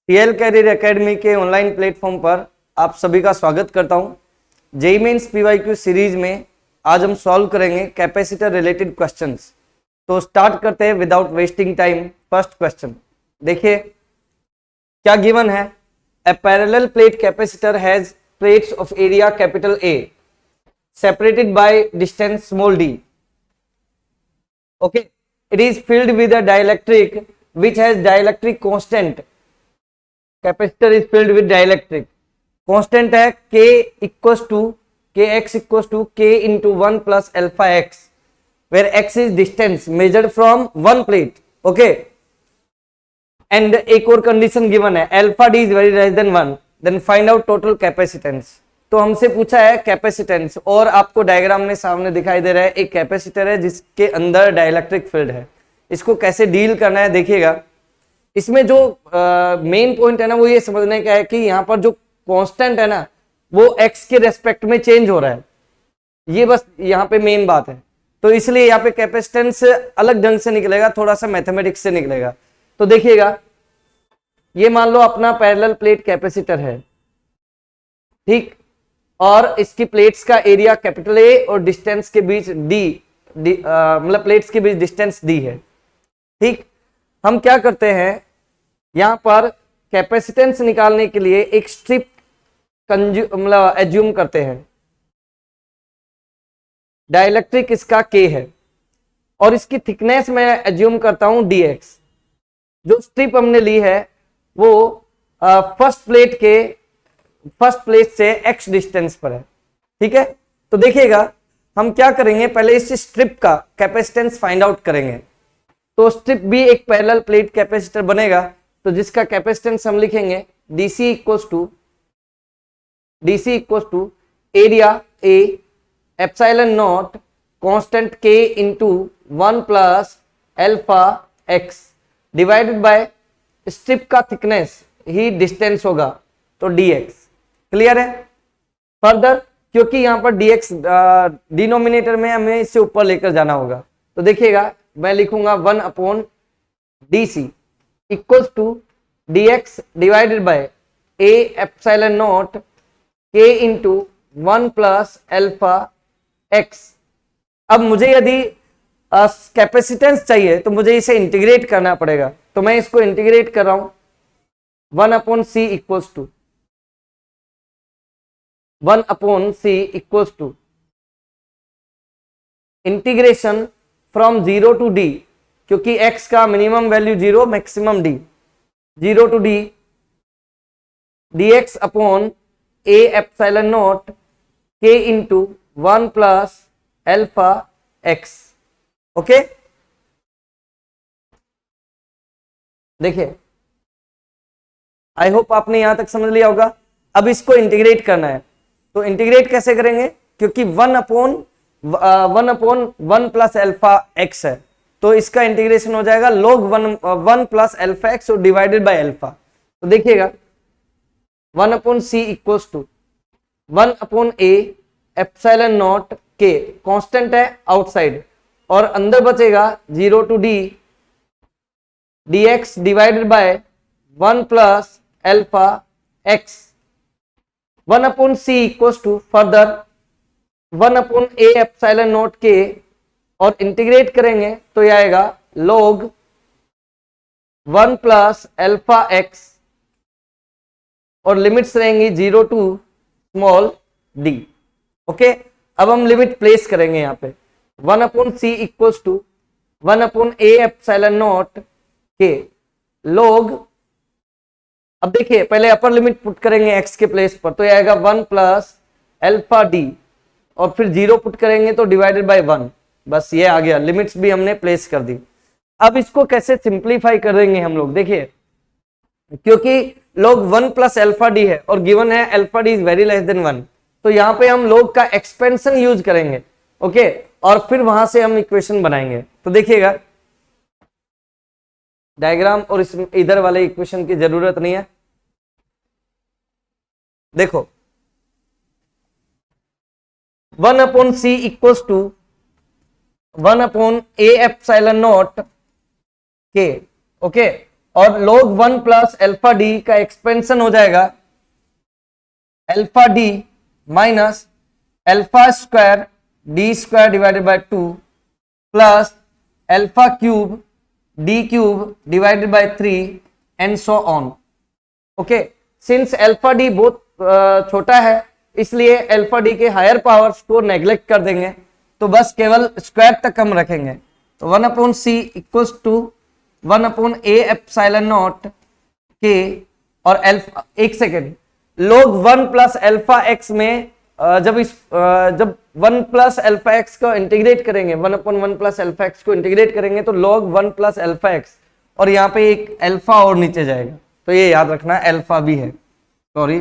TL career academy के online platform पर आप सभी का स्वागत करता हूं। जेईई मेंस पीवाईक्यू सीरीज में आज हम सॉल्व करेंगे कैपेसिटर रिलेटेड क्वेश्चंस। तो स्टार्ट करते हैं without wasting time. First question देखिए क्या गिवन है। A parallel plate capacitor has plates of area capital A separated by distance small d. Okay, it is filled with a dielectric which has dielectric constant. Capacitor is filled with dielectric constant है k equals to kx equals to k into 1 plus alpha x, where x is distance measured from one plate. Okay, and एक और condition given है alpha d is very less than 1, then find out total capacitance. तो हमसे पूछा है capacitance और आपको diagram में सामने दिखाई दे रहा है एक कैपेसिटर है जिसके अंदर डाइलेक्ट्रिक फील्ड है। इसको कैसे डील करना है देखिएगा। इसमें जो मेन पॉइंट है ना वो ये समझने का है कि यहाँ पर जो कांस्टेंट है ना वो एक्स के रेस्पेक्ट में चेंज हो रहा है। ये बस यहाँ पे मेन बात है। तो इसलिए यहाँ पे कैपेसिटेंस अलग ढंग से निकलेगा, थोड़ा सा मैथमेटिक्स से निकलेगा। तो देखिएगा ये मान लो अपना पैरेलल प्लेट कैपेसिटर है, ठीक, और इसकी प्लेट्स का एरिया कैपिटल ए और डिस्टेंस के बीच डी, मतलब प्लेट्स के बीच डिस्टेंस डी है। ठीक, हम क्या करते हैं यहां पर कैपेसिटेंस निकालने के लिए एक स्ट्रिप मतलब एज्यूम करते हैं। डाइलेक्ट्रिक इसका के है और इसकी थिकनेस मैं एज्यूम करता हूं dx। जो स्ट्रिप हमने ली है वो फर्स्ट प्लेट से x डिस्टेंस पर है। ठीक है, तो देखिएगा हम क्या करेंगे, पहले इस स्ट्रिप का कैपेसिटेंस फाइंड आउट करेंगे। तो स्ट्रिप भी एक पैरेलल प्लेट कैपेसिटर बनेगा, तो जिसका कैपेसिटेंस हम लिखेंगे dc equals to area a epsilon naught constant k into 1 plus alpha x divided by strip का थिकनेस ही डिस्टेंस होगा तो dx। क्लियर है। फर्दर क्योंकि यहां पर dx डिनोमिनेटर में हमें इससे ऊपर लेकर जाना होगा, तो देखिएगा मैं लिखूंगा 1 upon dc equals to dx divided by a epsilon naught k into 1 plus alpha x। अब मुझे यदि कैपेसिटेंस चाहिए तो मुझे इसे इंटीग्रेट करना पड़ेगा, तो मैं इसको इंटीग्रेट कर रहा हूं। 1 upon c equals to 1 upon c equals to integration from 0 to d, क्योंकि x का minimum value 0 maximum d, 0 to d dx upon a epsilon naught k into 1 plus alpha x। Okay, देखिए I hope आपने यहां तक समझ लिया होगा। अब इसको इंटीग्रेट करना है, तो इंटीग्रेट कैसे करेंगे, क्योंकि 1 अपॉन 1 प्लस अल्फा एक्स है, तो इसका इंटीग्रेशन हो जाएगा log 1 प्लस अल्फा एक्स और डिवाइडेड बाय अल्फा। तो देखिएगा 1 upon C equals to 1 upon A epsilon naught K, constant है आउटसाइड, और अंदर बचेगा 0 to D dx divided by 1 plus alpha X. 1 upon C equals to further 1 upon A epsilon naught K, और integrate करेंगे तो यह आएगा log 1 प्लस अल्फा एक्स, और लिमिट्स रहेंगी 0 टू स्मॉल d। ओके, अब हम लिमिट प्लेस करेंगे यहाँ पे 1 upon C equals to 1 upon A epsilon naught K log, अब देखिए पहले अपर लिमिट पुट करेंगे x के प्लेस पर, तो ये आएगा 1 प्लस अल्फा d, और फिर 0 पुट करेंगे तो डिवाइडेड बाय 1। बस ये आ गया, लिमिट्स भी हमने प्लेस कर दी। अब इसको कैसे सिंप्लीफाई कर देंगे हम लोग, देखिए क्योंकि log 1 प्लस अल्फा d है और गिवन है alpha d is very less than 1, तो यहाँ पे हम log का एक्सपेंशन यूज करेंगे। ओके, और फिर वहां से हम इक्वेशन बनाएंगे। तो देखिएगा डायग्राम और इस इधर वाले इक्वेशन की जरूरत नहीं है। देखो 1 upon C equals to 1 upon A epsilon naught K. Okay, और log 1 प्लस अल्फा डी का एक्सपेंशन हो जाएगा alpha D minus alpha square D square divided by 2 plus alpha cube D cube divided by 3 and so on. Okay, since alpha D बहुत छोटा है इसलिए alpha D के higher powers को neglect कर देंगे, तो बस केवल स्क्वायर तक हम रखेंगे। तो 1/c equals to 1/a epsilon naught K और अल्फा, एक second, log 1 plus alpha x में जब 1 प्लस अल्फा एक्स को इंटीग्रेट करेंगे, 1/1 प्लस अल्फा एक्स को इंटीग्रेट करेंगे तो log 1 प्लस अल्फा एक्स, और यहाँ पे एक अल्फा और नीचे जाएगा, तो ये याद रखना अल्फा भी है, सॉरी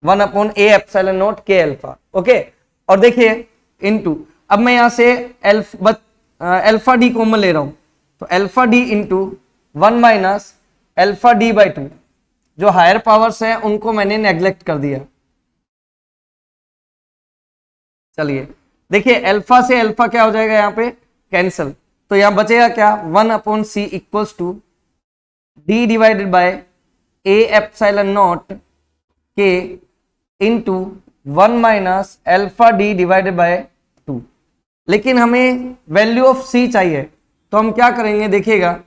1/a एप्सिलॉन नॉट के अल्फा। ओके, और देखिए इनटू, अब मैं यहां से अल्फा डी कॉमन ले रहा हूं, तो alpha D into 1 minus alpha D by 2, जो हायर पावर्स हैं उनको मैंने नेग्लेक्ट कर दिया। चलिए देखिए, अल्फा से अल्फा क्या हो जाएगा यहाँ पे कैंसिल, तो यहां बचेगा क्या 1/c equals to D divided by a epsilon naught K into 1 minus alpha D divided by 2। लेकिन हमें वैल्यू ऑफ c चाहिए, तो हम क्या करेंगे देखिएगा,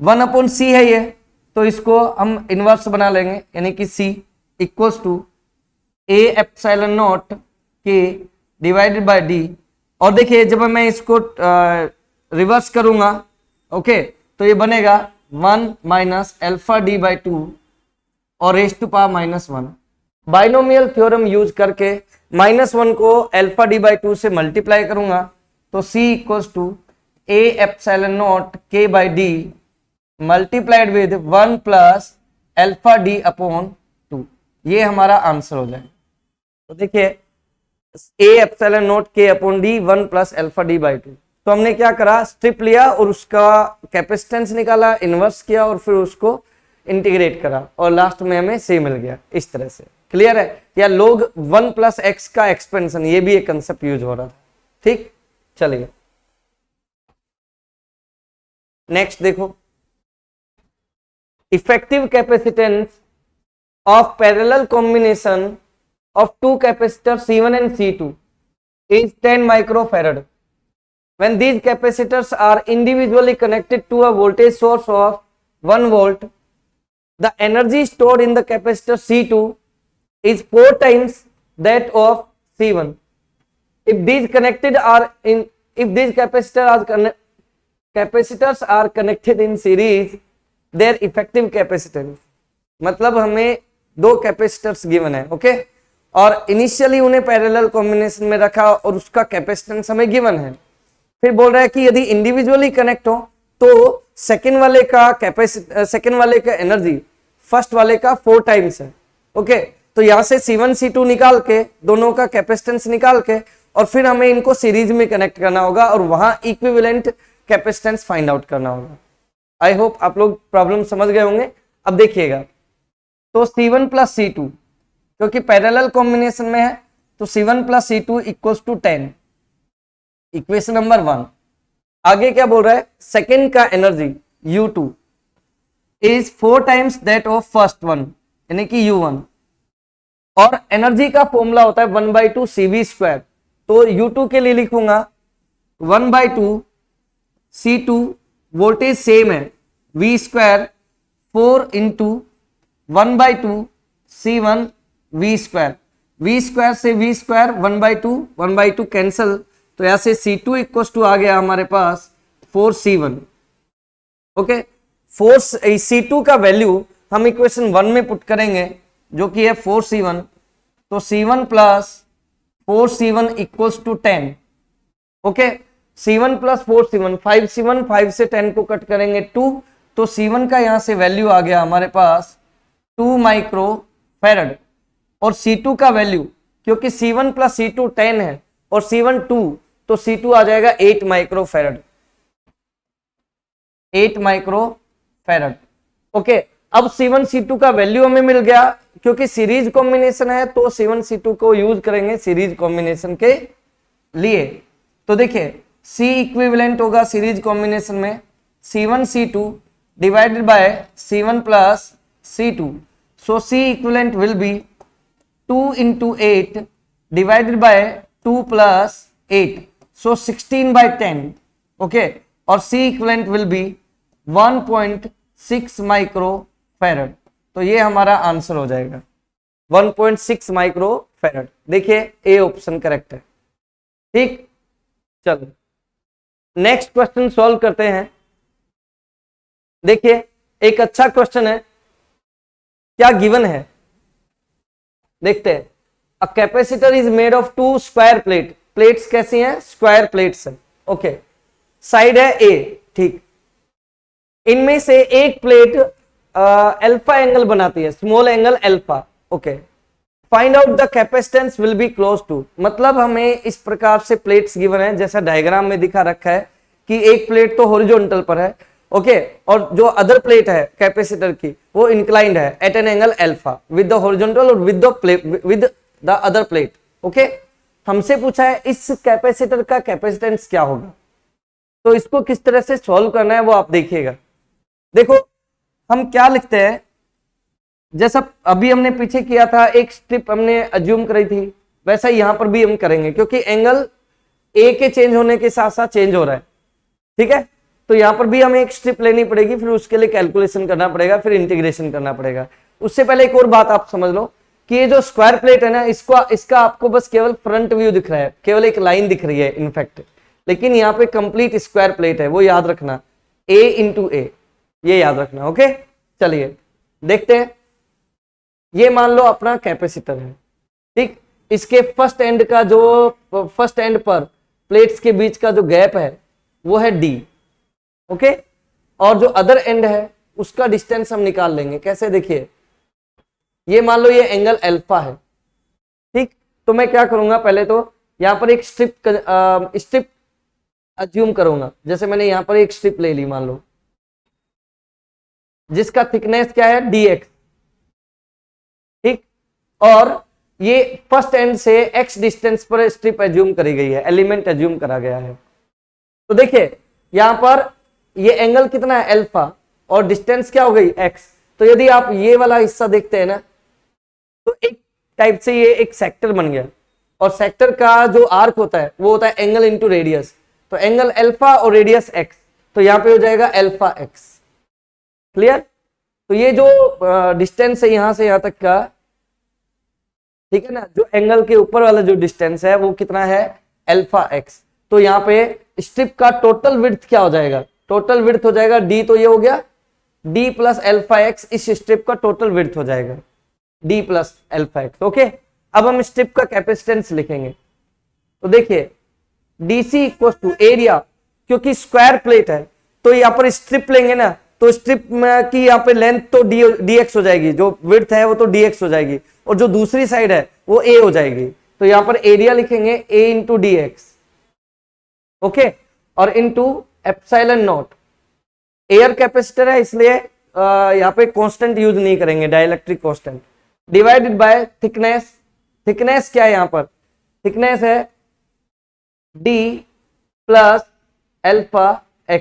1/c है ये, तो इसको हम इनवर्स बना लेंगे, यानी कि c equals to a epsilon naught K divided by d। और देखिए जब मैं इसको रिवर्स करूंगा, ओके, तो ये बनेगा 1 माइनस अल्फा डी बाई 2 और raise to power -1। Binomial theorem use करके -1 को अल्फा डी बाई 2 से मल्टीप्लाई करूंगा, तो c equals to a epsilon naught k by d multiplied with 1 plus alpha D upon 2, ये हमारा आंसर हो जाएगा। तो देखिए a epsilon naught k upon d 1 plus alpha D by 2, तो हमने क्या करा, स्ट्रिप लिया और उसका कैपेसिटेंस निकाला, इनवर्स किया और फिर उसको इंटीग्रेट करा और लास्ट में हमें c मिल गया। इस तरह से क्लियर है, या log 1 प्लस एक्स का एक्सपेंशन, ये भी एक कंसेप्ट यूज हो रहा था। ठीक, चलिए नेक्स्ट देखो, effective capacitance of parallel combination of two capacitors C1 and C2 is 10 microfarad. When these capacitors are individually connected to a voltage source of 1 volt, the energy stored in the capacitor C2 is 4 times that of C1. If these capacitors are connected in series, their effective capacitance, मतलब हमें दो capacitors given है, okay, और initially उन्हें parallel combination में रखा और उसका कैपेसिटेंस हमें गिवन है। फिर बोल रहा है कि यदि इंडिविजुअली कनेक्ट हो तो सेकेंड वाले का एनर्जी फर्स्ट वाले का 4 टाइम्स है। ओके, तो यहां से C1 C2 निकाल के, दोनों का कैपेसिटेंस निकाल के, और फिर हमें इनको सीरीज में कनेक्ट करना होगा और वहां इक्विवेलेंट कैपेसिटेंस फाइंड आउट करना होगा। आई होप आप लोग प्रॉब्लम समझ गए होंगे। अब देखिएगा, तो C1 प्लस C2 क्योंकि पैरेलल कॉम्बिनेशन में है, तो C1 plus C2 equals to 10, equation number 1। आगे क्या बोल रहा है, सेकेंड का energy U2 is 4 times that of first one, यानी कि U1, और एनर्जी का फॉर्मूला होता है 1/2 CV स्क्वायर, तो U2 के लिए लिखूंगा 1/2 C2, वोल्टेज सेम है V square 4 into 1/2 C1 V square, V square से V स्क्वायर 1/2 कैंसल, तो यहां से C2 इक्वल्स टू आ गया हमारे पास 4C1। ओके, 4C2 का वैल्यू हम इक्वेशन 1 में पुट करेंगे जो कि है 4C1, तो C1 plus 4C1 equals to 10। Okay, C1 plus 4C1, 5C1, 5 से 10 को कट करेंगे 2, तो C1 का यहां से वैल्यू आ गया हमारे पास 2 माइक्रोफैरड, और C2 का वैल्यू, क्योंकि C1 प्लस C2 10 है और C1 2, तो C2 आ जाएगा 8 माइक्रोफैरड, 8 माइक्रोफैरड। ओके, अब C1 C2 का वैल्यू हमें मिल गया, क्योंकि सीरीज कॉम्बिनेशन है तो C1 C2 को यूज करेंगे सीरीज कॉम्बिनेशन के लिए। तो देखिए C इक्विवेलेंट होगा सीरीज कॉम्बिनेशन में C1 C2 divided by C1 plus C2, so C equivalent will be 2 into 8 divided by 2 plus 8, so 16 by 10, okay, और C equivalent will be 1.6 microfarad. तो ये हमारा आंसर हो जाएगा 1.6 माइक्रोफैरड। देखिए ए ऑप्शन करेक्ट है। ठीक, चलो नेक्स्ट क्वेश्चन सॉल्व करते हैं। देखिए एक अच्छा क्वेश्चन है, क्या गिवन है देखते हैं। A capacitor is made of 2 square plate, plates कैसी हैं, स्क्वायर प्लेट्स हैं, ओके, साइड है ए, ठीक, इनमें से एक प्लेट अल्फा एंगल बनाती है, small angle alpha, okay, find out the capacitance will be close to, मतलब हमें इस प्रकार से प्लेट्स गिवन है जैसा डायग्राम में दिखा रखा है कि एक प्लेट तो हॉरिजॉन्टल पर है, ओके, और जो अदर प्लेट है कैपेसिटर की वो इंक्लाइंड है at an angle alpha with the horizontal और with the other plate, okay. हमसे पूछा है इस कैपेसिटर का कैपेसिटेंस क्या होगा, तो इसको किस तरह से सॉल्व करना है वो आप देखिएगा। देखो हम क्या लिखते हैं, जैसा अभी हमने पीछे किया था, एक स्ट्रिप हमने अज्यूम करी थी, वैसा यहां पर भी हम करेंगे क्योंकि एंगल ए के चेंज होने के साथ साथ चेंज हो रहा है, ठीक है। तो यहां पर भी हमें एक स्ट्रिप लेनी पड़ेगी, फिर उसके लिए कैलकुलेशन करना पड़ेगा, फिर इंटीग्रेशन करना पड़ेगा। उससे पहले एक और बात आप समझ लो कि ये जो स्क्वायर प्लेट है ना, इसका आपको बस केवल फ्रंट व्यू दिख रहा है, केवल एक लाइन दिख रही है इनफैक्ट, लेकिन यहाँ पे कंप्लीट स्क्वायर प्लेट है, वो याद रखना, A इंटू ए, ये याद रखना, ओके। चलिए देखते हैं, ये मान लो अपना कैपेसिटर है, ठीक, इसके फर्स्ट एंड पर प्लेट्स के बीच का जो गैप है वो है D, ओके, और जो अदर एंड है उसका डिस्टेंस हम निकाल लेंगे, कैसे, देखिए ये मान लो ये एंगल अल्फा है, ठीक, तो मैं क्या करूंगा, पहले तो यहां पर एक स्ट्रिप अज्यूम करूंगा, जैसे मैंने यहां पर एक स्ट्रिप ले ली मान लो, जिसका थिकनेस क्या है dx, ठीक, और ये फर्स्ट एंड से x डिस्टेंस पर स्ट्रिप अज्यूम करी गई है, एलिमेंट अज्यूम करा गया है। तो देखिए यहां पर ये एंगल कितना है अल्फा और डिस्टेंस क्या हो गई x, तो यदि आप ये वाला हिस्सा देखते हैं ना, तो एक टाइप से ये एक सेक्टर बन गया, और सेक्टर का जो आर्क होता है वो होता है एंगल इंटू रेडियस, तो एंगल अल्फा और रेडियस x, तो यहां पे हो जाएगा अल्फा x, क्लियर। तो ये जो डिस्टेंस है यहां से यहां तक का, ठीक है ना, जो एंगल के ऊपर वाला जो डिस्टेंस है वो कितना है अल्फा x, तो यहाँ पे स्ट्रिप का टोटल विड्थ क्या हो जाएगा, टोटल विड्थ हो जाएगा d, तो ये हो गया d प्लस अल्फा x, इस स्ट्रिप का टोटल विड्थ हो जाएगा d plus alpha x, okay. अब हम स्ट्रिप का कैपेसिटेंस लिखेंगे, तो देखिए DC इक्वल टू एरिया, क्योंकि स्क्वायर प्लेट है तो यहाँ पर स्ट्रिप लेंगे ना, तो स्ट्रिप की यहाँ पे लेंथ तो dx हो जाएगी, जो विड्थ है वो तो dx हो जाएगी, और जो दूसरी साइड है वो a हो जाएगी, तो यहाँ पर एरिया लिखेंगे a इंटू dx, ओके, और into epsilon not, air capacitor है इसलिए यहाँ पे कांस्टेंट यूज नहीं करेंगे, dielectric constant, divided by thickness, thickness क्या है यहाँ पर, थिकनेस है d प्लस अल्फा x,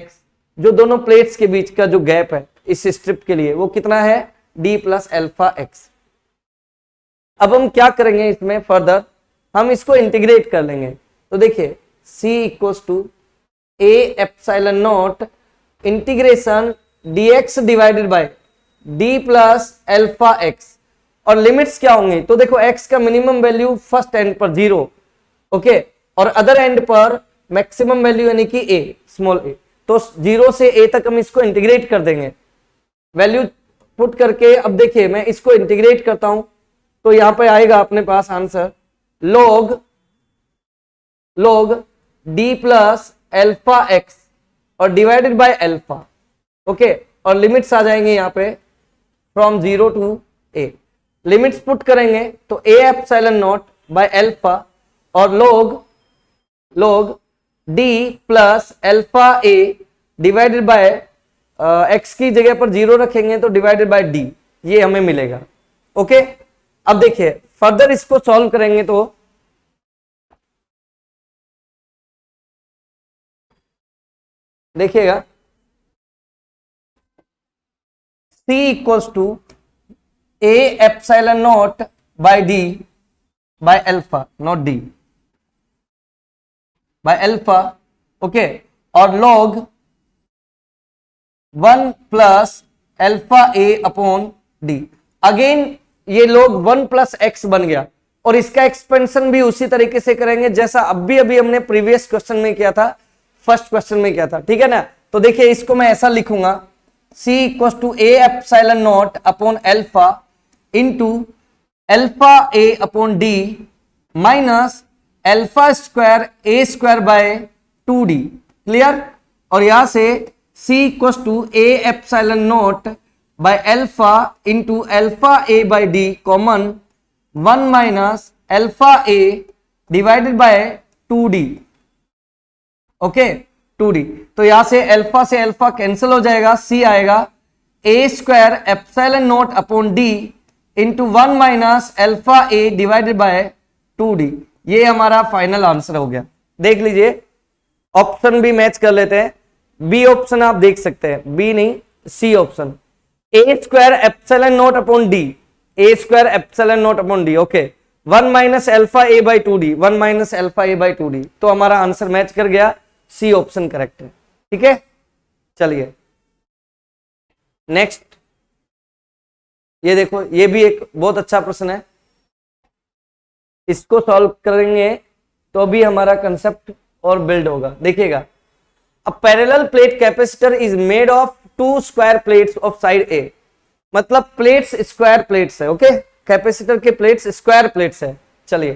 जो दोनों प्लेट्स के बीच का जो गैप है इस स्ट्रिप के लिए वो कितना है d प्लस अल्फा x। अब हम क्या करेंगे इसमें फर्दर, हम इसको इंटीग्रेट कर लेंगे, तो देखिए c equals to a epsilon naught integration dx divided by d plus alpha x, और लिमिट्स क्या होंगे, तो देखो x का मिनिमम वैल्यू फर्स्ट एंड पर 0, ओके, और अदर एंड पर मैक्सिमम वैल्यू यानी कि a, स्मॉल a, तो 0 से a तक हम इसको इंटीग्रेट कर देंगे, वैल्यू पुट करके। अब देखिए मैं इसको इंटीग्रेट करता हूं, तो यहां पे आएगा अपने पास answer log d plus alpha x और डिवाइडेड बाय अल्फा, ओके, और लिमिट्स आ जाएंगे यहाँ पे from 0 to a, limits put करेंगे तो a epsilon naught by alpha और log d plus alpha a divided by x की जगह पर 0 रखेंगे तो डिवाइडेड बाय d, ये हमें मिलेगा, ओके। अब देखिए फर्दर इसको सॉल्व करेंगे तो देखिएगा C equals to A epsilon naught by D by alpha, not D, by alpha, okay, और log 1 plus alpha A upon D। Again ये log 1 प्लस x बन गया, और इसका एक्सपेंशन भी उसी तरीके से करेंगे जैसा अभी हमने प्रीवियस क्वेश्चन में किया था, फर्स्ट क्वेश्चन में किया था, ठीक है ना। तो देखिए इसको मैं ऐसा लिखूंगा, C equal to A epsilon naught upon alpha into alpha A upon D minus alpha square A square by 2D, clear. और यहां से C equal to A epsilon naught by alpha into alpha A by D common 1 minus alpha A divided by 2D, okay, 2D। तो यहां से alpha cancel हो जाएगा, C आएगा A square epsilon naught upon D into 1 minus alpha A divided by 2D। ये हमारा final answer हो गया। देख लीजिए ऑप्शन भी मैच कर लेते हैं। बी ऑप्शन आप देख सकते हैं, बी नहीं C option, A square epsilon naught upon D, A square epsilon naught upon D, okay, 1 minus alpha A by 2d, 1 minus alpha A by 2d। तो हमारा आंसर मैच कर गया, सी ऑप्शन करेक्ट है, ठीक है। चलिए नेक्स्ट, ये देखो ये भी एक बहुत अच्छा प्रश्न है, इसको सॉल्व करेंगे तो भी हमारा कंसेप्ट और बिल्ड होगा। देखिएगा, a parallel plate capacitor is made of 2 square plates of side A, मतलब प्लेट्स स्क्वायर प्लेट्स है, ओके, कैपेसिटर के प्लेट्स स्क्वायर प्लेट्स है। चलिए,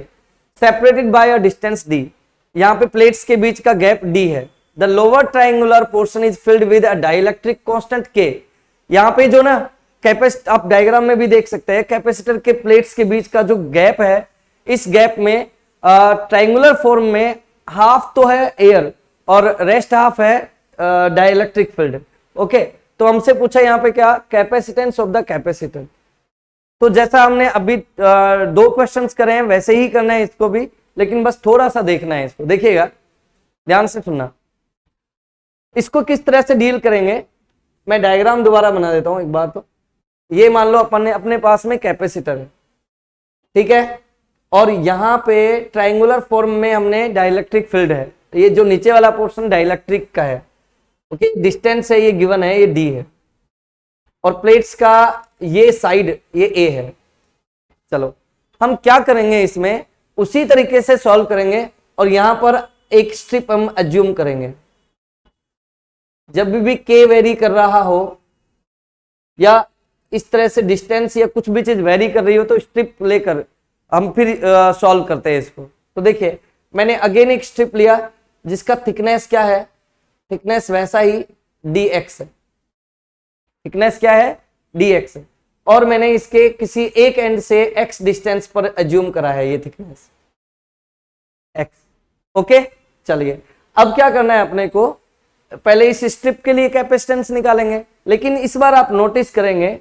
separated by a distance D, यहाँ पे प्लेट्स के बीच का गैप डी है। The lower triangular portion is filled with a dielectric constant K, यहाँ पे जो ना कैपेसिटर, आप डायग्राम में भी देख सकते हैं, कैपेसिटर के प्लेट्स के बीच का जो गैप है, इस गैप में ट्राइंगुलर फॉर्म में हाफ तो है एयर और रेस्ट हाफ है डाइलेक्ट्रिक फील्ड, ओके। तो हमसे पूछा यहाँ पे क्या, कैपेसिटेंस ऑफ द कैपेसिटर। तो जैसा हमने अभी 2 क्वेश्चंस करे हैं वैसे ही करना है इसको भी, लेकिन बस थोड़ा सा देखना है इसको। देखिएगा ध्यान से सुनना, इसको किस तरह से डील करेंगे, मैं डायग्राम दोबारा बना देता हूं एक बार। तो ये मान लो अपन ने अपने पास में कैपेसिटर है, ठीक है, और यहां पे ट्राइंगुलर फॉर्म में हमने डाइलेक्ट्रिक फील्ड है, तो ये जो नीचे वाला पोर्शन डाइलेक्ट्रिक का है, ओके, डिस्टेंस है ये गिवन है, ये डी है, और प्लेट्स का ये साइड ये ए है। चलो हम क्या करेंगे, इसमें उसी तरीके से सॉल्व करेंगे, और यहां पर एक स्ट्रिप हम एज्यूम करेंगे। जब भी के वेरी कर रहा हो या इस तरह से डिस्टेंस या कुछ भी चीज वेरी कर रही हो, तो स्ट्रिप लेकर हम फिर सॉल्व करते हैं इसको। तो देखिए मैंने अगेन एक स्ट्रिप लिया जिसका थिकनेस क्या है, थिकनेस वैसा ही dx है, थिकनेस क्या है dx है, और मैंने इसके किसी एक एंड से x डिस्टेंस पर एज्यूम करा है ये थिकनेस x, ओके। चलिए अब क्या करना है अपने को, पहले इस स्ट्रिप के लिए कैपेसिटेंस निकालेंगे, लेकिन इस बार आप नोटिस करेंगे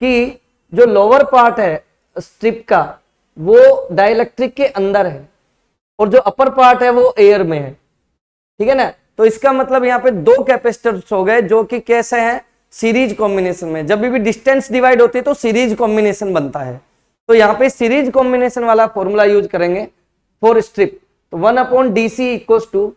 कि जो लोअर पार्ट है स्ट्रिप का वो डाइलेक्ट्रिक के अंदर है, और जो अपर पार्ट है वो एयर में है, ठीक है ना। तो इसका मतलब यहाँ पे 2 कैपेसिटर्स हो गए जो कि कैसे हैं, सीरीज कॉम्बिनेशन में। जब भी डिस्टेंस डिवाइड होती है तो सीरीज कॉम्बिनेशन बनता है, तो यहाँ पे सीरीज कॉम्बिनेशन वाला फॉर्मूला यूज करेंगे फॉर स्ट्रिप। तो 1/DC इक्वल्स टू,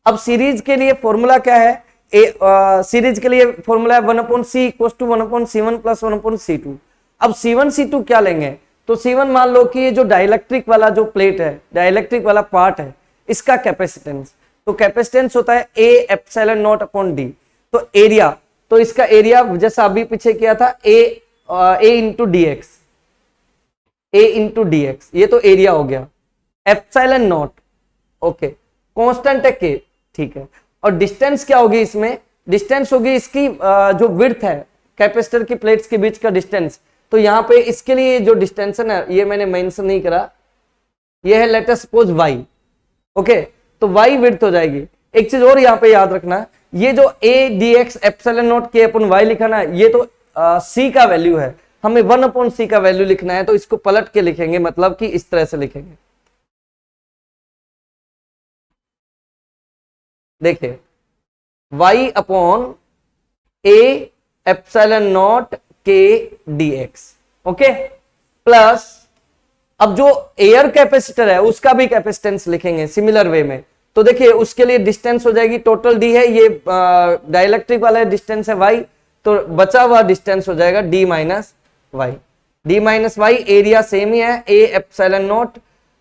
अब सीरीज के लिए फॉर्मूला क्या है, सीरीज के लिए फॉर्मूला है 1/C equals to 1/C1 plus 1/C2। अब C1 C2 क्या लेंगे, तो C1 मान लो कि ये जो डाइलेक्ट्रिक वाला जो प्लेट है, डाइलेक्ट्रिक वाला पार्ट है, इसका कैपेसिटेंस, तो कैपेसिटेंस होता है A epsilon naught upon D। तो एरिया, तो इसका एरिया जैसा अभी पीछे किया था A into dx, A into dx, ये तो एरिया हो गया, एप्सिलॉन नॉट, ओके, कांस्टेंट है K, ठीक है। और डिस्टेंस क्या होगी इसमें, डिस्टेंस होगी इसकी जो विड्थ है कैपेसिटर की प्लेट्स के बीच का डिस्टेंस। तो यहाँ पे इसके लिए जो डिस्टेंस है ना, ये मैंने मेंशन नहीं करा, ये है let us suppose y, okay, तो y विड्थ हो जाएगी। एक चीज और यहाँ पे याद रखना, ये जो a dx epsilon naught k upon y लिखा ना, ये तो c का वैल्यू है, हमें 1/c का वैल्यू लिखना है, तो इसको पलट के लिखेंगे, मतलब कि इस तरह से लिखेंगे। देखिए y upon a epsilon naught k dx। Okay, plus अब जो एयर कैपेसिटर है उसका भी कैपेसिटेंस लिखेंगे सिमिलर वे में। तो देखिए उसके लिए डिस्टेंस हो जाएगी, टोटल d है, ये डाइलेक्ट्रिक वाला डिस्टेंस है y, तो बचा हुआ डिस्टेंस हो जाएगा d minus Y. d minus Y, area same ही है a एप्सिलॉन नॉट,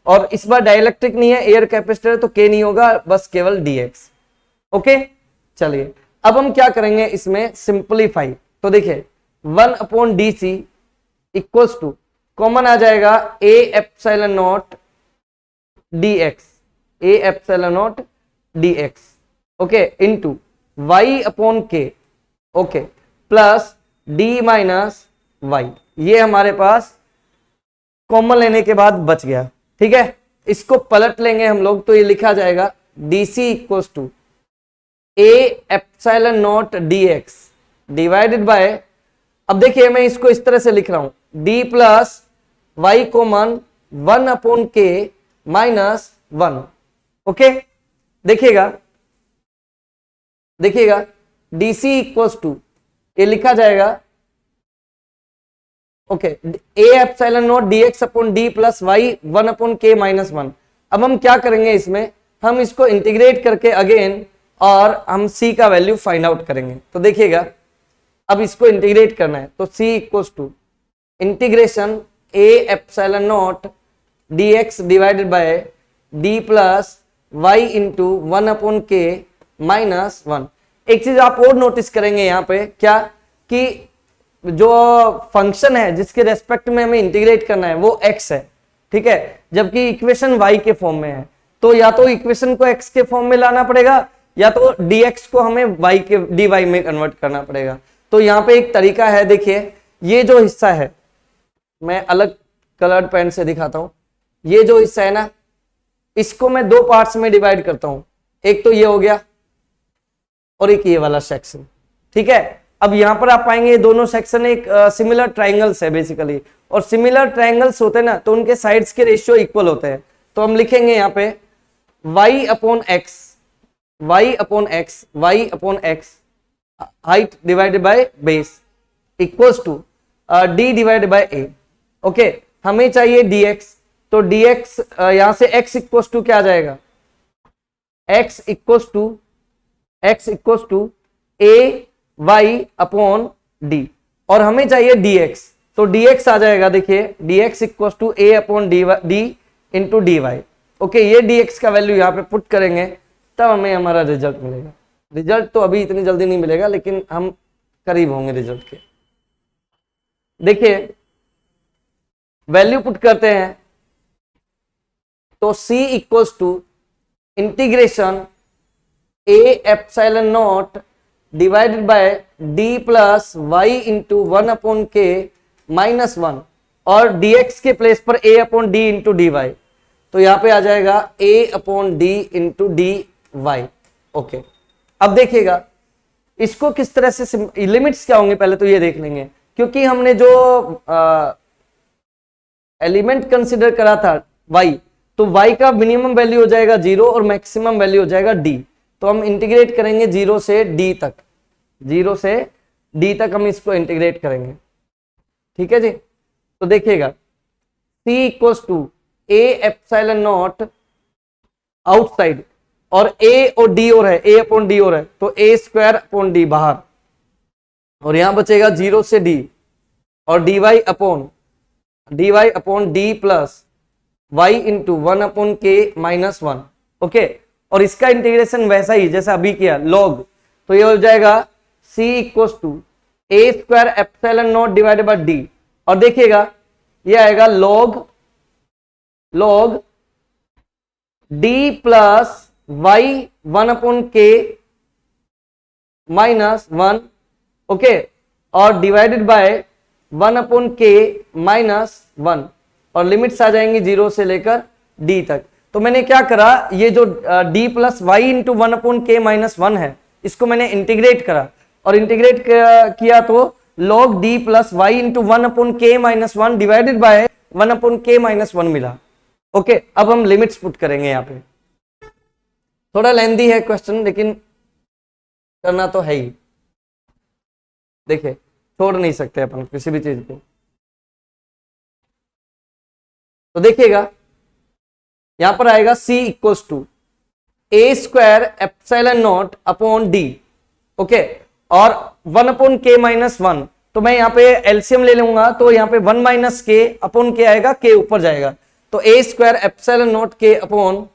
और इस बार डाइलेक्ट्रिक नहीं है, एयर कैपेसिटर, तो k नहीं होगा, बस केवल dx। ओके, चलिए अब हम क्या करेंगे इसमें सिंपलीफाई। तो देखिए 1 upon D C equals to, common आ जाएगा a epsilon naught dx, a epsilon naught dx, okay, into y upon k, okay, plus d minus Y. ये हमारे पास कॉमन लेने के बाद बच गया। ठीक है, इसको पलट लेंगे हम लोग, तो ये लिखा जाएगा dc equals to a epsilon naught dx divided by, अब देखिए मैं इसको इस तरह से लिख रहा हूं, d plus Y common 1 upon k minus 1। Okay, देखिएगा देखिएगा dc इक्वल्स टू, ये लिखा जाएगा, okay, a epsilon naught dx upon d plus Y 1 upon k minus 1। अब हम क्या करेंगे इसमें, हम इसको इंटीग्रेट करके अगेन और हम c का वैल्यू फाइंड आउट करेंगे। तो देखिएगा अब इसको इंटीग्रेट करना है, तो c equals to integration a epsilon naught dx divided by d plus Y into 1 upon k minus 1। एक चीज आप और नोटिस करेंगे यहाँ पे, क्या कि जो फंक्शन है जिसके रेस्पेक्ट में हमें इंटीग्रेट करना है वो x है, ठीक है, जबकि इक्वेशन y के फॉर्म में है। तो या तो इक्वेशन को x के फॉर्म में लाना पड़ेगा, या तो dx को हमें y के dy में कन्वर्ट करना पड़ेगा। तो यहाँ पे एक तरीका है, देखिए ये जो हिस्सा है, मैं अलग कलर्ड पेन से दिखाता हूं, ये जो हिस्सा है ना, इसको मैं दो पार्ट्स में डिवाइड करता हूं, एक तो ये हो गया और एक ये वाला सेक्शन। ठीक है, अब यहां पर आप पाएंगे ये दोनों सेक्शन एक सिमिलर ट्राइंगल्स है बेसिकली, और सिमिलर ट्राइंगल्स होते हैं ना तो उनके साइड्स के रेशियो इक्वल होते हैं। तो हम लिखेंगे यहाँ पे y upon X, y upon X, y upon X height divided by base equals to d divided by a। Okay, हमें चाहिए dx, तो dx यहां से x इक्वल्स टू क्या आ जाएगा, x equals to a y upon d, और हमें चाहिए dx, तो dx आ जाएगा, देखिए dx equals to a upon d into dy। Okay, ये dx का वैल्यू यहाँ पे पुट करेंगे तब हमें हमारा रिजल्ट मिलेगा। रिजल्ट तो अभी इतनी जल्दी नहीं मिलेगा, लेकिन हम करीब होंगे रिजल्ट के। देखिए वैल्यू पुट करते हैं, तो c equals to integration a epsilon naught divided by d plus Y into 1 upon k minus 1, और dx के प्लेस पर a upon d into dy, तो यहां पे आ जाएगा a upon d into dy। Okay, अब देखिएगा इसको किस तरह से लिमिट्स क्या होंगे पहले तो ये देख लेंगे, क्योंकि हमने जो एलिमेंट कंसिडर करा था y, तो y का मिनिमम वैल्यू हो जाएगा 0 और मैक्सिमम वैल्यू हो जाएगा d। तो हम इंटीग्रेट करेंगे 0 से d तक, 0 से d तक हम इसको इंटीग्रेट करेंगे। ठीक है जी, तो देखिएगा c equals to a epsilon naught outside, और a और d और है, a अपॉन d और है, तो a स्क्वायर अपॉन d बाहर, और यहां बचेगा 0 से d, और dy upon d plus y into 1 upon k minus 1। Okay, और इसका इंटीग्रेशन वैसा ही जैसा अभी किया, log, तो ये हो जाएगा c equals to a square epsilon naught divided by d, और देखिएगा ये आएगा log d plus y 1 upon k minus 1, okay, और divided by 1 upon k minus 1, और लिमिट्स आ जाएंगी 0 से लेकर d तक। तो मैंने क्या करा, ये जो d plus Y into 1 upon k minus 1 है, इसको मैंने इंटीग्रेट करा, और इंटीग्रेट किया तो log d plus Y into 1 upon k minus 1 divided by 1 upon k minus 1 मिला। ओके, अब हम लिमिट्स पुट करेंगे यहाँ पे, थोड़ा लेंदी है क्वेश्चन, लेकिन करना तो है ही, देखिए छोड़ नहीं सकते अपन किसी भी चीज को। तो देखिएगा यहां पर आएगा C equals to A square epsilon naught upon D, okay, और 1 अपॉन के माइनस 1, तो मैं यहाँ पे एलसीएम ले लूंगा, तो यहाँ पे 1 माइनस के अपॉन के आएगा, के ऊपर जाएगा, तो ए स्क्वायर एप्सिलॉन नॉट के अपॉन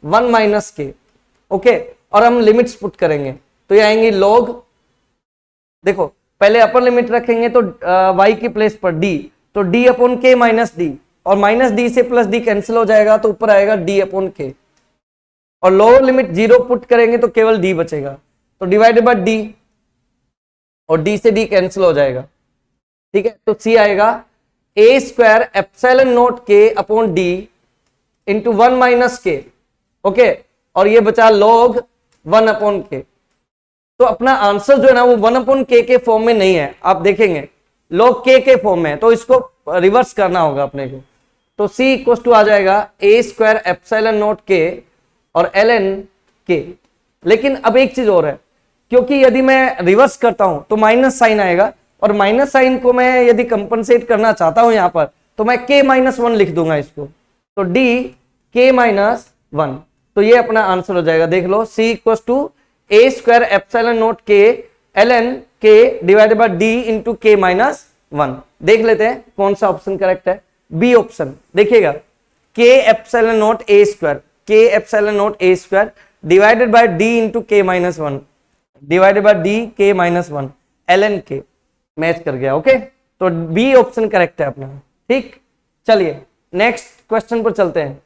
1 माइनस के, ओके, और हम लिमिट्स पुट करेंगे, तो ये आएंगी लॉग, देखो पहले अपर लिमिट रखेंगे तो y की प्लेस पर d, तो d अपॉन के माइनस डी, और माइनस डी से प्लस डी कैंसिल हो जाएगा, तो ऊपर आएगा d अपॉन के, और लोअर लिमिट 0 पुट करेंगे तो केवल d बचेगा, तो डिवाइडेड बाय d, और d से d कैंसिल हो जाएगा, ठीक है, तो c आएगा ए स्क्वायर एप्सिलॉन नॉट के अपॉन डी इंटू 1 माइनस के, ओके, और ये बचा लॉग 1 अपॉन के। तो अपना आंसर जो है ना वो 1 अपॉन के फॉर्म में नहीं है, आप देखेंगे लॉग के फॉर्म में है, तो इसको रिवर्स करना होगा अपने को, तो c इक्वल टू आ जाएगा ए स्क्वायर एप्सिलॉन नॉट के और ln के। लेकिन अब एक चीज और है, क्योंकि यदि मैं रिवर्स करता हूं तो माइनस साइन आएगा, और माइनस साइन को मैं यदि कंपनसेट करना चाहता हूं यहां पर, तो मैं k माइनस 1 लिख दूंगा इसको, तो d k माइनस 1, तो ये अपना आंसर हो जाएगा, देख लो c equal to A square epsilon naught K ln K divided by d into K minus 1। देख लेते हैं कौन सा ऑप्शन करेक्ट है, बी ऑप्शन, देखिएगा K epsilon naught A square, K epsilon naught A square divided by d into K minus 1, divided by d K minus 1 ln K, match कर गया, okay, तो बी ऑप्शन करेक्ट है अपना, ठीक। चलिए next question पर चलते हैं।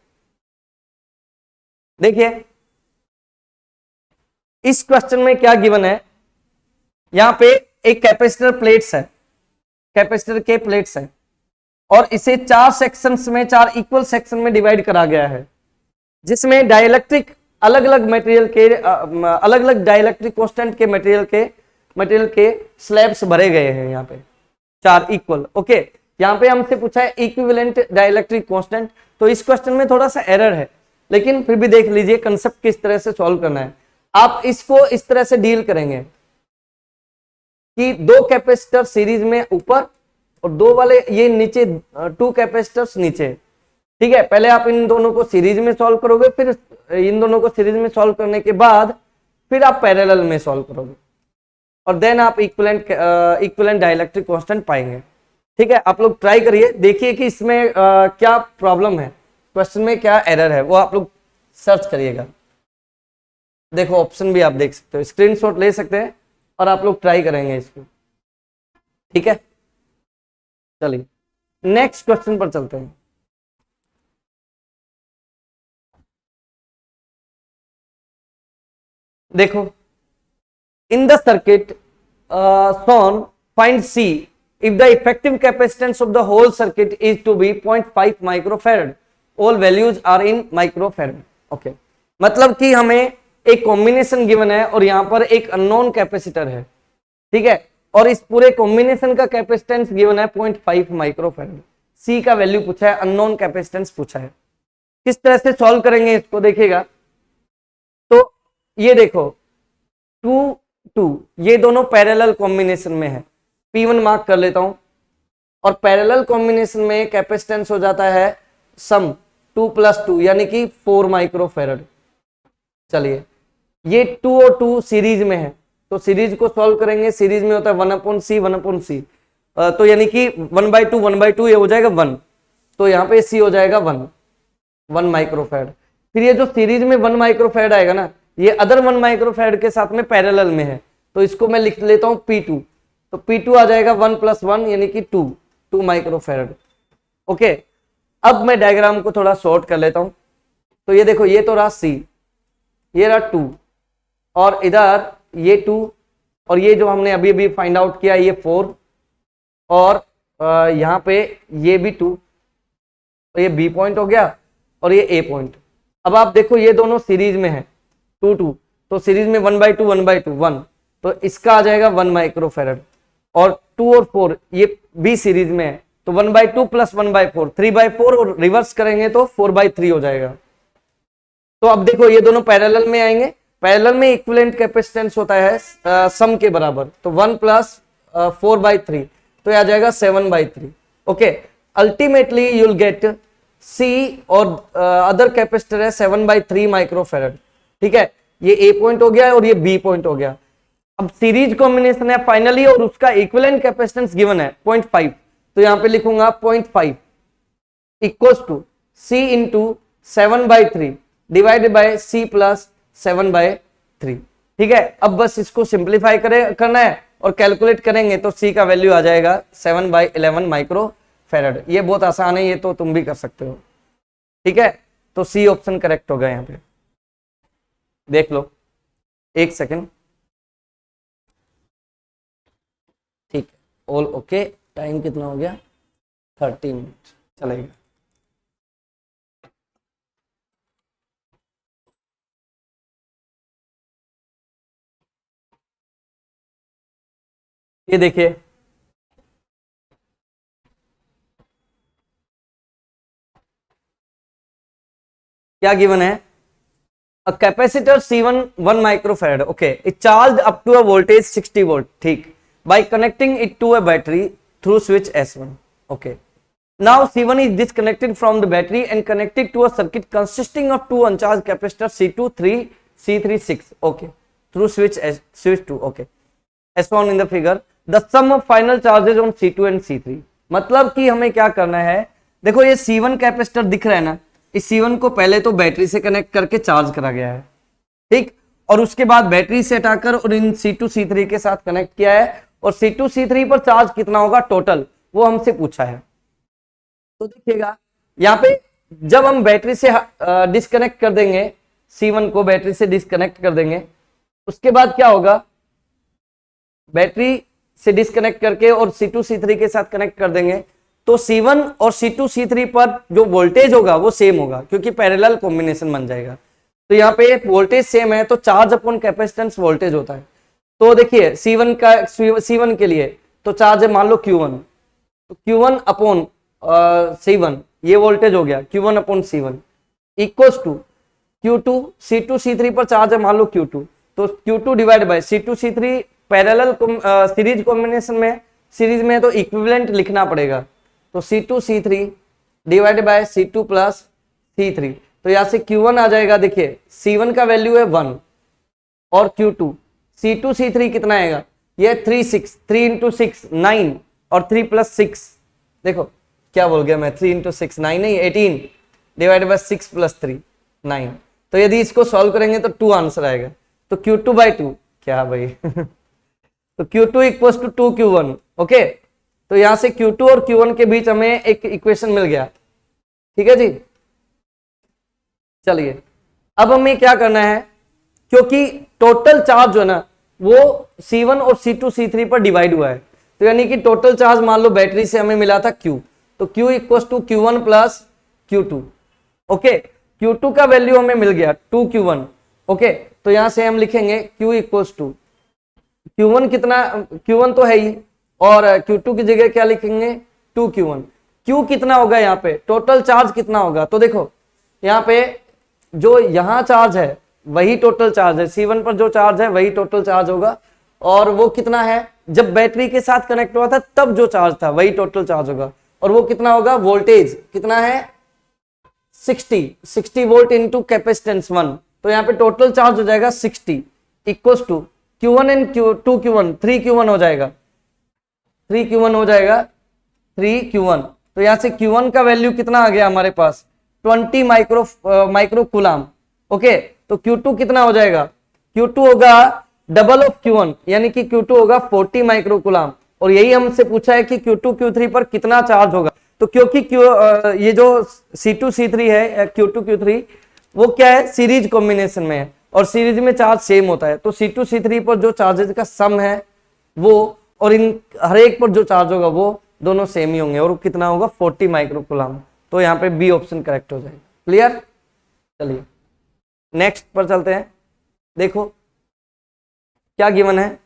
देखिए इस क्वेश्चन में क्या गिवन है, यहां पे एक कैपेसिटर प्लेट्स है, कैपेसिटर के प्लेट्स है, और इसे 4 सेक्शंस में, 4 इक्वल सेक्शन में डिवाइड करा गया है, जिसमें डाइलेक्ट्रिक अलग अलग मटेरियल के अलग अलग डाइलेक्ट्रिक कांस्टेंट के मटेरियल के स्लैब्स भरे गए हैं, यहाँ पे 4 इक्वल, ओके। यहाँ पे हमसे पूछा है इक्विवेलेंट डाइलेक्ट्रिक कांस्टेंट, तो इस क्वेश्चन में थोड़ा सा एरर है, लेकिन फिर भी देख लीजिए कंसेप्ट किस तरह से सॉल्व करना है। आप इसको इस तरह से डील करेंगे कि 2 कैपेसिटर सीरीज में ऊपर और 2 वाले ये नीचे, 2 कैपेसिटर्स नीचे, ठीक है। पहले आप इन दोनों को सीरीज में सॉल्व करोगे, फिर इन दोनों को सीरीज में सॉल्व करने के बाद फिर आप पैरेलल में सॉल्व करोगे, और देन आप इक्विवेलेंट डाइलेक्ट्रिक कांस्टेंट पाएंगे, ठीक है। आप लोग ट्राई करिए, देखिए कि इसमें क्या प्रॉब्लम है, क्वेश्चन में क्या एरर है, वो आप लोग सर्च करिएगा। देखो ऑप्शन भी आप देख सकते हो, स्क्रीनशॉट ले सकते हैं और आप लोग ट्राई करेंगे इसको, ठीक है। चलिए नेक्स्ट क्वेश्चन पर चलते हैं। देखो in the circuit shown find C if the effective capacitance of the whole circuit is to be 0.5 microfarad, all values are in microfarad, okay। मतलब कि हमें एक कॉम्बिनेशन गिवन है और यहां पर एक अननोन कैपेसिटर है, ठीक है, और इस पूरे कॉम्बिनेशन का कैपेसिटेंस गिवन है 0.5 माइक्रोफैराड, सी का वैल्यू पूछा है, अननोन कैपेसिटेंस पूछा है। किस तरह से सॉल्व करेंगे इसको देखिएगा, तो ये देखो 2 2 ये दोनों पैरेलल कॉम्बिनेशन में है, P1 मार्क कर लेता हूं, और पैरेलल कॉम्बिनेशन में कैपेसिटेंस हो जाता है सम 2 + 2 यानी कि 4 माइक्रोफैराड। चलिए ये 2 और 2 सीरीज में है, तो सीरीज को सॉल्व करेंगे, सीरीज में होता है 1/c 1/c, तो यानी कि 1/2 1/2 ये हो जाएगा 1, तो यहाँ पे c हो जाएगा 1 माइक्रोफैराड। फिर ये जो सीरीज में 1 माइक्रोफैराड आएगा ना, ये अदर 1 माइक्रोफैराड के साथ में पैरेलल में है, तो इसको मैं लिख लेता हूँ P2, तो P2 आ जाएगा 1 + 1 यानी कि 2 माइक्रोफैराड, ओके। अब मैं डायग्राम को थोड़ा शॉर्ट कर लेता हूं, तो ये देखो ये तो रहा C, ये रहा 2, और इधर ये 2, और ये जो हमने अभी अभी फाइंड आउट किया ये 4, और यहाँ पे ये भी 2, तो ये B पॉइंट हो गया और ये A पॉइंट। अब आप देखो ये दोनों सीरीज में है 2 2, तो सीरीज में 1/2 1/2 1, तो इसका आ जाएगा 1 माइक्रोफैराड, और 2 और 4 ये B सीरीज में है, तो 1/2 + 1/4 3/4, और रिवर्स करेंगे तो 4/3 हो जाएगा। तो अब देखो ये दोनों पैरेलल में आएंगे, पैरेलल में इक्विवेलेंट कैपेसिटेंस होता है सम के बराबर, तो 1 प्लस 4/3, तो आ जाएगा 7/3। Okay, ultimately you will get C और अदर कैपेसिटर है 7/3 माइक्रोफेरेड। ठीक है, ये ए पॉइंट हो गया और ये बी पॉइंट हो गया। अब सीरीज कॉम्बिनेशन है फाइनली और उसका इक्विवेलेंट कैपेसिटेंस गिवन है 0.5, तो यहां पे लिखूंगा 0.5 equals to C into 7/3 divided by C plus 7/3। ठीक है, अब बस इसको सिंप्लीफाई करना है और कैलकुलेट करेंगे तो सी का वैल्यू आ जाएगा 7/11 माइक्रोफेरेड। ये बहुत आसान है, ये तो तुम भी कर सकते हो। ठीक है, तो सी ऑप्शन करेक्ट होगा। यहां पे देख लो, एक सेकेंड। ठीक है, ऑल ओके। टाइम कितना हो गया? 30 मिनट चलेगा। ये देखिए, क्या गिवन है? A capacitor C1 1 microfarad, okay, it charged up to a voltage 60 volt, ठीक, by connecting it to a battery through switch S1. Okay, now C1 is disconnected from the battery and connected to a circuit consisting of two uncharged capacitors C2 3 C3 6, okay, through switch 2, okay, as shown in the figure. The sum of final charges on C2 and C3, मतलब कि हमें क्या करना है? देखो ये C1 capacitor दिख रहा है ना, इस C1 को पहले तो बैटरी से कनेक्ट करके चार्ज करा गया है, ठीक, और उसके बाद बैटरी से हटाकर और इन C2 C3 के साथ कनेक्ट किया है, और C2 C3 पर चार्ज कितना होगा टोटल, वो हमसे पूछा है। तो देखिएगा यहाँ पे जब हम बैटरी से डिस्कनेक्ट कर देंगे, C1 को बैटरी से डिस्कनेक्ट कर देंगे, उसके बाद क्या होगा? बैटरी से डिस्कनेक्ट करके और C2 C3 के साथ कनेक्ट कर देंगे, तो C1 और C2 C3 पर जो वोल्टेज होगा वो सेम होगा, क्योंकि पैरेलल कॉम्बिनेशन बन जाएगा। तो यहाँ पे वोल्टेज सेम है, तो चार्ज अपॉन कैपेसिटेंस वोल्टेज होता है। तो देखिए C1 के लिए तो चार्ज है मान लो Q1, तो Q1 अपॉन C1, ये वोल्टेज हो गया Q1 upon C1 equals to Q2 C2 C3 पर चार्ज है मान लो Q2, तो Q2 divide by C2 C3 parallel series combination में, सीरीज में तो इक्विवेलेंट लिखना पड़ेगा, तो C2 C3 divided by C2 plus C3, तो यहां से Q1 आ जाएगा। देखिए C1 का वैल्यू है 1 और Q2 C2 C3 कितना आएगा? ये 3 इंटू 6 9 और 3 प्लस 6, देखो क्या बोल गया मैं, 3 इंटू 6 9 नहीं 18 डिवाइडेड बाय 6 प्लस 3 9। तो यदि इसको सॉल्व करेंगे तो 2 आंसर आएगा, तो Q2/2 क्या भाई तो Q2 equals to 2Q1। Okay, तो यहां से Q2 और Q1 के बीच हमें एक इक्वेशन मिल गया। ठीक है जी, चलिए अब हमें क्या करना है, क्योंकि टोटल चार्ज जो है ना वो C1 और C2 C3 पर डिवाइड हुआ है, तो यानी कि टोटल चार्ज मान लो बैटरी से हमें मिला था Q, तो Q equals to Q1 plus Q2। Okay, Q2 का वैल्यू हमें मिल गया 2Q1। ओके, तो यहां से हम लिखेंगे Q इक्वल्स टू Q1 कितना, Q1 तो है ही, और Q2 की जगह क्या लिखेंगे 2Q1। Q कितना होगा यहाँ पे, टोटल चार्ज कितना होगा? तो देखो यहाँ पे जो यहाँ चार्ज है वही टोटल चार्ज है, C1 पर जो चार्ज है वही टोटल चार्ज होगा, और वो कितना है जब बैटरी के साथ कनेक्ट हुआ था तब जो चार्ज था वही टोटल चार्ज होगा, और वो कितना होगा? वोल्टेज कितना है 60 वोल्ट इंटू कैपेसिटेंस 1, तो यहाँ पे टोटल चार्ज हो जाएगा 60 equals to Q1 and 2Q1 3Q1 हो जाएगा, 3Q1 हो जाएगा 3Q1। तो यहां से Q1 का वैल्यू कितना आ गया हमारे पास 20 माइक्रो कूलाम। ओके, तो Q2 कितना हो जाएगा? Q2 होगा डबल ऑफ Q1, यानी कि Q2 होगा 40 माइक्रो कूलाम, और यही हमसे पूछा है कि Q2 Q3 पर कितना चार्ज होगा। तो क्योंकि ये जो C2 C3 है Q2 Q3 वो क्या है सीरीज कॉम्बिनेशन में है, और सीरीज में चार्ज सेम होता है, तो C2 C3 पर जो चार्जेस का सम है वो और इन हर एक पर जो चार्ज होगा वो दोनों सेम ही होंगे, और कितना होगा 40 माइक्रो कूलाम। तो यहाँ पे बी ऑप्शन करेक्ट हो जाएगा। क्लियर? चलिए नेक्स्ट पर चलते हैं। देखो क्या गिवन है,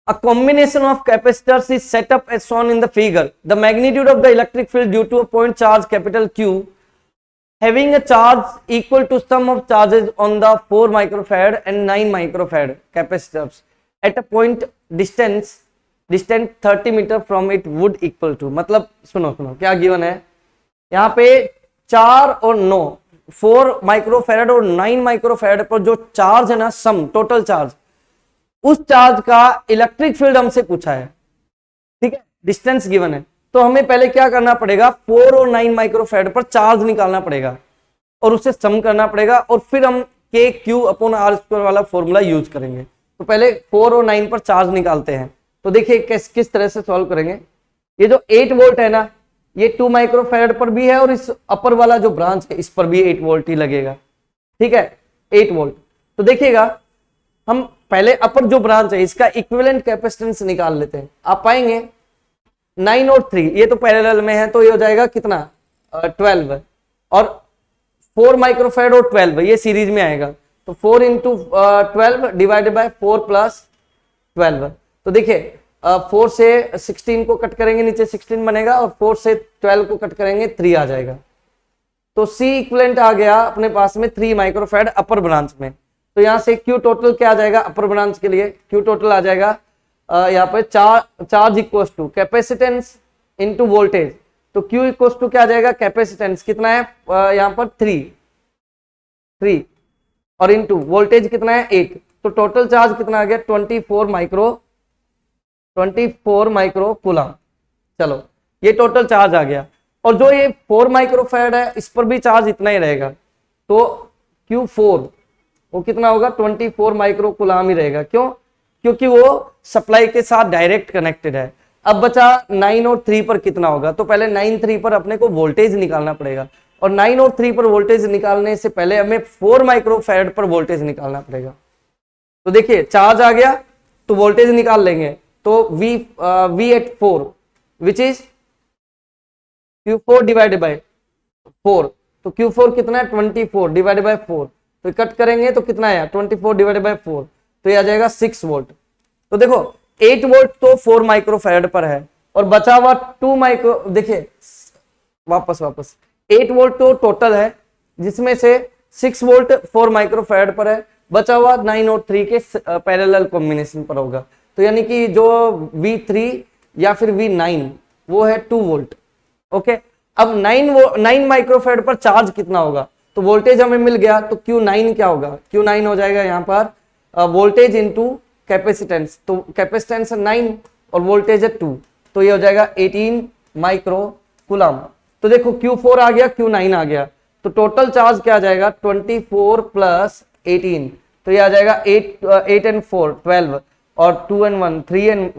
a combination of capacitors is set up as shown in the figure. The magnitude of the electric field due to a point charge capital Q having a charge equal to sum of charges on the 4 microfarad and 9 microfarad capacitors at a point distant 30 metre from it would equal to, मतलब सुनो सुनो क्या given है यहाँ पे 4 और 9, 4 microfarad और 9 microfarad पर जो चार्ज है ना, सम टोटल चार्ज, उस चार्ज का इलेक्ट्रिक फील्ड हमसे पूछा है, ठीक है, डिस्टेंस गिवन है। तो हमें पहले क्या करना पड़ेगा, 4 और 9 माइक्रोफेरेड पर चार्ज निकालना पड़ेगा और उससे सम करना पड़ेगा, और फिर हम के क्यू अपॉन आर स्क्वायर वाला फॉर्मूला यूज करेंगे। तो पहले 4 और 9 पर चार्ज निकालते हैं। तो देखिए किस तरह से सॉल्व करेंगे। ये जो 8 वोल्ट है ना, ये 2 माइक्रोफेरेड पर भी है और इस अपर वाला जो ब्रांच है इस पर भी 8 वोल्ट ही लगेगा, ठीक है, 8 वोल्ट। तो देखिएगा हम पहले अपर जो ब्रांच है इसका इक्विवेलेंट कैपेसिटेंस निकाल लेते हैं। आप पाएंगे 9 और 3 ये तो पैरेलल में है, तो ये हो जाएगा कितना 12, और 4 माइक्रोफेरेड और 12 ये सीरीज में आएगा, तो 4 इंटू 12 डिवाइडेड बाय 4 प्लस 12। तो देखिए 4 से 16 को कट करेंगे नीचे 16 बनेगा, और 4 से 12 को कट करेंगे 3 आ जाएगा। तो सी इक्विवेलेंट आ गया अपने पास में 3 माइक्रोफेरेड अपर ब्रांच में। तो यहां से क्यू टोटल क्या आ जाएगा अपर ब्रांच के लिए, क्यू टोटल आ जाएगा यहाँ पे charge equal to capacitance into voltage. तो क्यू इक्वल टू क्या आ जाएगा, कैपेसिटेंस कितना है यहाँ पर 3 और इंटू वोल्टेज कितना है 8। तो टोटल चार्ज कितना आ गया 24 माइक्रो कूलम। चलो ये टोटल चार्ज आ गया, और जो ये 4 माइक्रोफेरेड है इस पर भी चार्ज इतना ही रहेगा। तो Q4 वो कितना होगा 24 माइक्रो कूलम ही रहेगा। क्यों, क्योंकि वो सप्लाई के साथ डायरेक्ट कनेक्टेड है। अब बचा 9 और 3 पर कितना होगा, तो पहले 9 3 पर अपने को वोल्टेज निकालना पड़ेगा, और 9 और 3 पर वोल्टेज निकालने से पहले हमें 4 माइक्रोफेरेड पर वोल्टेज निकालना पड़ेगा। तो देखिए चार्ज आ गया तो वोल्टेज निकाल लेंगे। तो V at 4 which is Q4 divided by 4। तो Q4 कितना है 24 डिवाइडेड बाय 4। तो कट करेंगे तो कितना है 24 डिवाइडेड बाय 4, तो ये आ जाएगा 6 वोल्ट। तो देखो 8 वोल्ट तो 4 माइक्रोफेरेड पर है, और बचा हुआ 2 माइक्रो, देखिए वापस 8 वोल्ट तो टोटल है, जिसमें से 6 वोल्ट 4 माइक्रोफेरेड पर है, बचा हुआ 9 और 3 के पैरेलल कॉम्बिनेशन पर होगा। तो यानी कि जो V3 या फिर V9 वो है 2 वोल्ट। ओके, अब 9 माइक्रोफेरेड पर चार्ज कितना होगा, तो वोल्टेज हमें मिल गया, तो Q9 क्या होगा, Q9 हो जाएगा यहाँ पर वोल्टेज इंटू कैपेसिटेंस। तो कैपेसिटेंस 9 और वोल्टेज है 2, तो ये हो जाएगा 18 माइक्रो कूलम। तो देखो Q4 आ गया Q9 आ गया, तो टोटल चार्ज क्या आ जाएगा 24 प्लस 18। तो ये आ जाएगा 8 एंड 4 12, और 2 एंड 1 3 एंड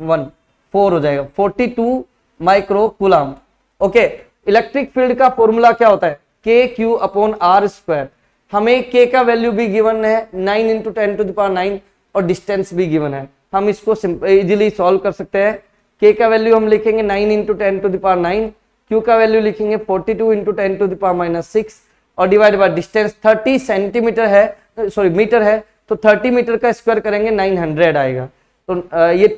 1 4 हो जाएगा 42 micro coulomb. Okay, electric field का फॉर्मूला क्या होता है के क्यू अपॉन आर स्क्वायर। हमें के का वैल्यू भी गिवन है 9 इंटू 10 टू द पावर 9, और डिस्टेंस भी गिवन है। हम इसको इजीली सॉल्व कर सकते हैं। के का वैल्यू हम लिखेंगे 9 into 10 to the power 9, Q का वैल्यू लिखेंगे 42 into 10 to the power minus 6, और डिवाइड बाय डिस्टेंस 30 सेंटीमीटर है, सॉरी मीटर है, तो 30 मीटर का स्क्वायर करेंगे 900 आएगा। तो ये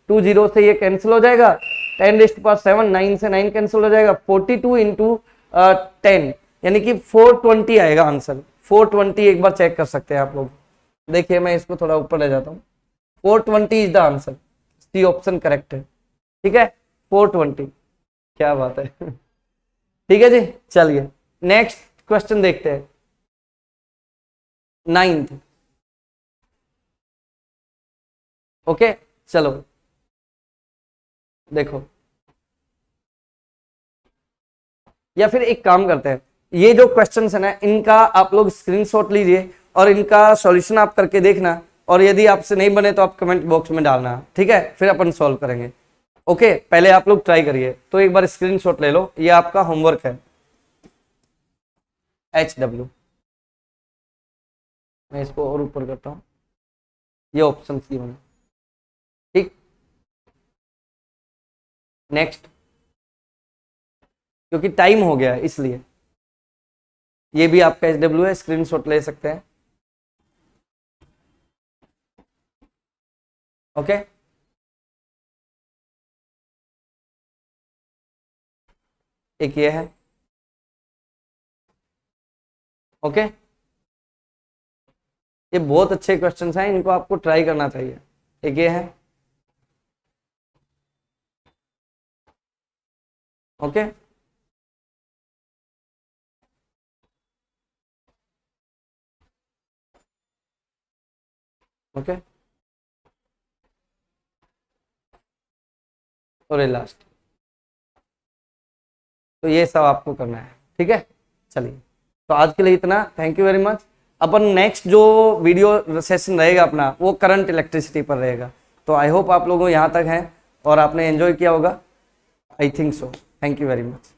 2 जीरो से ये कैंसिल हो जाएगा, 10 रेज़ टू पावर 7, 9 से 9 कैंसिल हो जाएगा, 42 इंटू 10 यानी कि 420 आएगा आंसर। 420 एक बार चेक कर सकते हैं आप लोग। देखिए मैं इसको थोड़ा ऊपर ले जाता हूँ, 420 is the answer, C option correct है, ठीक है 420। क्या बात है ठीक है जी, चलिए नेक्स्ट क्वेश्चन देखते हैं, 9th। ओके चलो देखो, या फिर एक काम करते हैं, ये जो क्वेश्चंस है ना इनका आप लोग स्क्रीनशॉट लीजिए और इनका सॉल्यूशन आप करके देखना, और यदि आपसे नहीं बने तो आप कमेंट बॉक्स में डालना, ठीक है, फिर अपन सॉल्व करेंगे। ओके पहले आप लोग ट्राई करिए, तो एक बार स्क्रीनशॉट ले लो, ये आपका होमवर्क है HW। मैं इसको और ऊपर करता हूँ, ये ऑप्शन सी होना, ठीक। नेक्स्ट, क्योंकि टाइम हो गया है इसलिए, ये भी आपका HW है, स्क्रीनशॉट ले सकते हैं। ओके एक ये है, ओके, ये बहुत अच्छे क्वेश्चंस हैं, इनको आपको ट्राई करना चाहिए। एक ये है, ओके। ओके, और ये लास्ट। तो ये सब आपको करना है, ठीक है। चलिए, तो आज के लिए इतना, thank you very much. Upon next जो वीडियो सेशन रहेगा अपना, वो करंट इलेक्ट्रिसिटी पर रहेगा। तो आई होप आप लोगों यहाँ तक हैं और आपने एंजॉय किया होगा, I think so. Thank you very much.